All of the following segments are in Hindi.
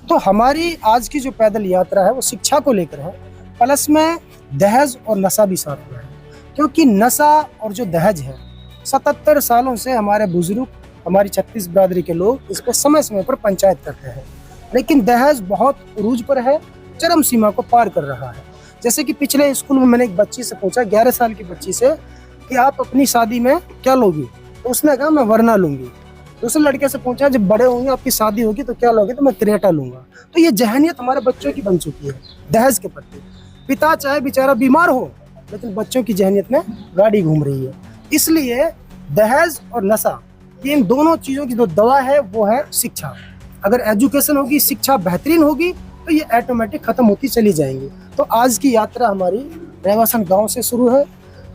तो हमारी आज की जो पैदल यात्रा है वो शिक्षा को लेकर है, प्लस में दहेज और नशा भी साथ में है। क्योंकि नशा और जो दहेज है 77 सालों से हमारे बुजुर्ग, हमारी 36 बिरादरी के लोग इस पर समय समय पर पंचायत करते हैं, लेकिन दहेज बहुत उरूज पर है, चरम सीमा को पार कर रहा है। जैसे कि पिछले स्कूल में मैंने एक बच्ची से पूछा, 11 साल की बच्ची से, कि आप अपनी शादी में क्या लोगी, तो उसने कहा मैं वरना लूंगी। दूसरे लड़के से पूछा जब बड़े होंगे आपकी शादी होगी तो क्या लोगे, तो मैं क्रेटा लूंगा। तो ये जहनियत हमारे बच्चों की बन चुकी है दहेज के प्रति। पिता चाहे बेचारा बीमार हो, लेकिन बच्चों की जहनियत में गाड़ी घूम रही है। इसलिए दहेज और नशा, इन दोनों चीजों की जो दवा है वो है शिक्षा। अगर एजुकेशन होगी, शिक्षा बेहतरीन होगी, तो ये ऑटोमेटिक खत्म होती चली जाएंगी। तो आज की यात्रा हमारी रेवासन गांव से शुरू है।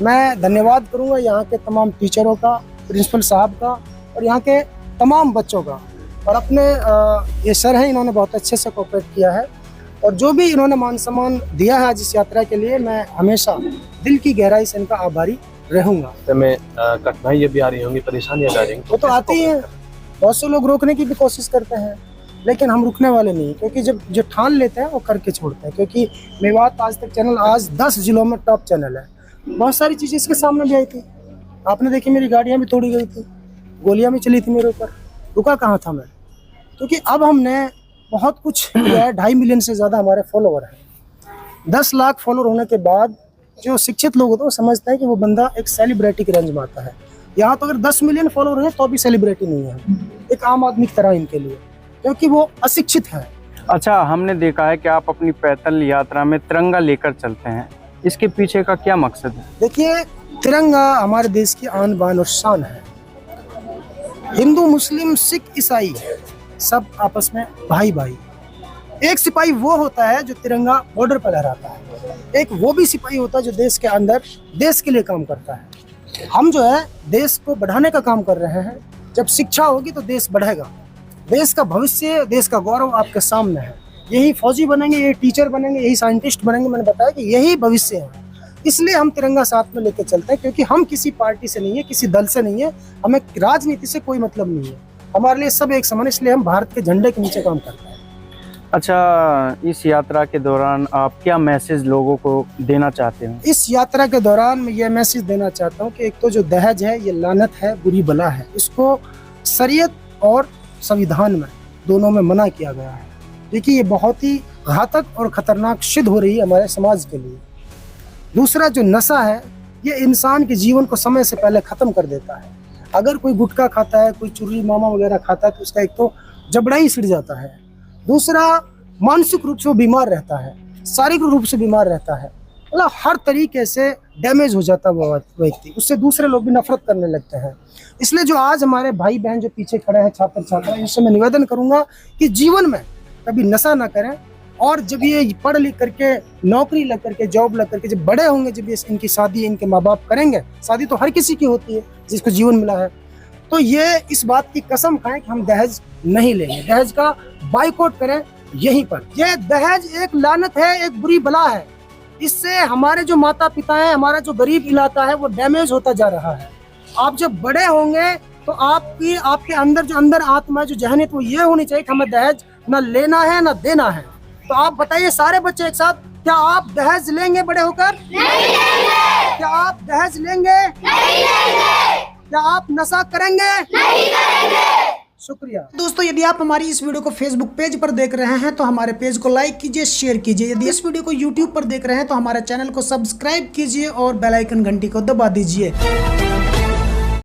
मैं धन्यवाद करूंगा यहाँ के तमाम टीचरों का, प्रिंसिपल साहब का और यहाँ के तमाम बच्चों का, और अपने ये सर हैं, इन्होंने बहुत अच्छे से कोऑपरेट किया है, और जो भी इन्होंने मान सम्मान दिया है आज इस यात्रा के लिए, मैं हमेशा दिल की गहराई से इनका आभारी रहूंगा। में कठिनाइयाँ भी आ रही होंगी, परेशानियाँ भी आ रही होंगी, वो तो आती हैं। बहुत से लोग रोकने की भी कोशिश करते हैं, लेकिन हम रुकने वाले नहीं, क्योंकि जब जो ठान लेते हैं वो करके छोड़ते हैं। क्योंकि मेवात आज तक चैनल आज 10 जिलों में टॉप चैनल है। बहुत सारी चीजें इसके सामने भी आई थी, आपने देखी, मेरी गाड़ियां भी तोड़ी गई थी, गोलियां भी चली थी मेरे ऊपर, रुका कहाँ था मैं? क्योंकि अब हमने बहुत कुछ किया है। 2.5 मिलियन से ज्यादा हमारे फॉलोवर हैं। 10 लाख फॉलोवर होने के बाद जो शिक्षित लोग होते हैं वो समझते हैं कि वो बंदा एक सेलिब्रिटी के रेंज में आता है। यहाँ तो अगर 10 मिलियन फॉलोवर हैं तो भी सेलिब्रिटी नहीं है, एक आम आदमी की तरह इनके लिए, क्योंकि वो अशिक्षित है। अच्छा, हमने देखा है कि आप अपनी पैदल यात्रा में तिरंगा लेकर चलते हैं, इसके पीछे का क्या मकसद है? देखिए, तिरंगा हमारे देश की आन बान और शान है। हिंदू, मुस्लिम, सिख, ईसाई सब आपस में भाई भाई। एक सिपाही वो होता है जो तिरंगा बॉर्डर पर लहराता है, एक वो भी सिपाही होता है जो देश के अंदर देश के लिए काम करता है। हम जो है देश को बढ़ाने का काम कर रहे हैं। जब शिक्षा होगी तो देश बढ़ेगा। देश का भविष्य, देश का गौरव आपके सामने है। यही फौजी बनेंगे, यही टीचर बनेंगे, यही साइंटिस्ट बनेंगे। मैंने बताया कि यही भविष्य है। इसलिए हम तिरंगा साथ में लेकर चलते हैं, क्योंकि हम किसी पार्टी से नहीं है, किसी दल से नहीं है, हमें राजनीति से कोई मतलब नहीं है। हमारे लिए सब एक समान, इसलिए हम भारत के झंडे के नीचे काम करते हैं। अच्छा, इस यात्रा के दौरान आप क्या मैसेज लोगों को देना चाहते हैं? इस यात्रा के दौरान मैं ये मैसेज देना चाहता हूँ कि एक तो जो दहेज है ये लानत है, बुरी बला है। इसको शरीयत और संविधान में दोनों में मना किया गया है। देखिए, ये बहुत ही घातक और खतरनाक सिद्ध हो रही है हमारे समाज के लिए। दूसरा जो नशा है, ये इंसान के जीवन को समय से पहले खत्म कर देता है। अगर कोई गुटखा खाता है, कोई चुर्री मामा वगैरह खाता है, तो उसका एक तो जबड़ा ही सिड़ जाता है। दूसरा, मानसिक रूप से वो बीमार रहता है, शारीरिक रूप से बीमार रहता है, मतलब हर तरीके से डैमेज हो जाता है वो व्यक्ति। उससे दूसरे लोग भी नफरत करने लगते हैं। इसलिए जो आज हमारे भाई बहन जो पीछे खड़े हैं, छात्र छात्रा, इनसे मैं निवेदन करूंगा कि जीवन में कभी नशा ना करें, और जब ये पढ़ लिख करके, नौकरी लग करके, जॉब लग करके जब बड़े होंगे, जब ये इनकी शादी इनके माँ बाप करेंगे, शादी तो हर किसी की होती है जिसको जीवन मिला है, तो ये इस बात की कसम खाएं कि हम दहेज नहीं लेंगे, दहेज का बाइकआउट करें यहीं पर। ये दहेज एक लानत है, एक बुरी बला है। इससे हमारे जो माता पिता हैं, हमारा जो गरीब इलाका है वो डैमेज होता जा रहा है। आप जब बड़े होंगे तो आपके अंदर जो अंदर आत्मा है, जो जहनियत, वो ये होनी चाहिए कि हमें दहेज ना लेना है ना देना है। तो आप बताइए सारे बच्चे एक साथ, क्या आप दहेज लेंगे बड़े होकर? नहीं लेंगे। क्या आप दहेज लेंगे? नहीं लेंगे। क्या आप नशा करेंगे? नहीं करेंगे। शुक्रिया। दोस्तों, यदि आप हमारी इस वीडियो को फेसबुक पेज पर देख रहे हैं तो हमारे पेज को लाइक कीजिए, शेयर कीजिए। यदि इस वीडियो को यूट्यूब पर देख रहे हैं तो हमारे चैनल को सब्सक्राइब कीजिए और बेल आइकन घंटी को दबा दीजिए।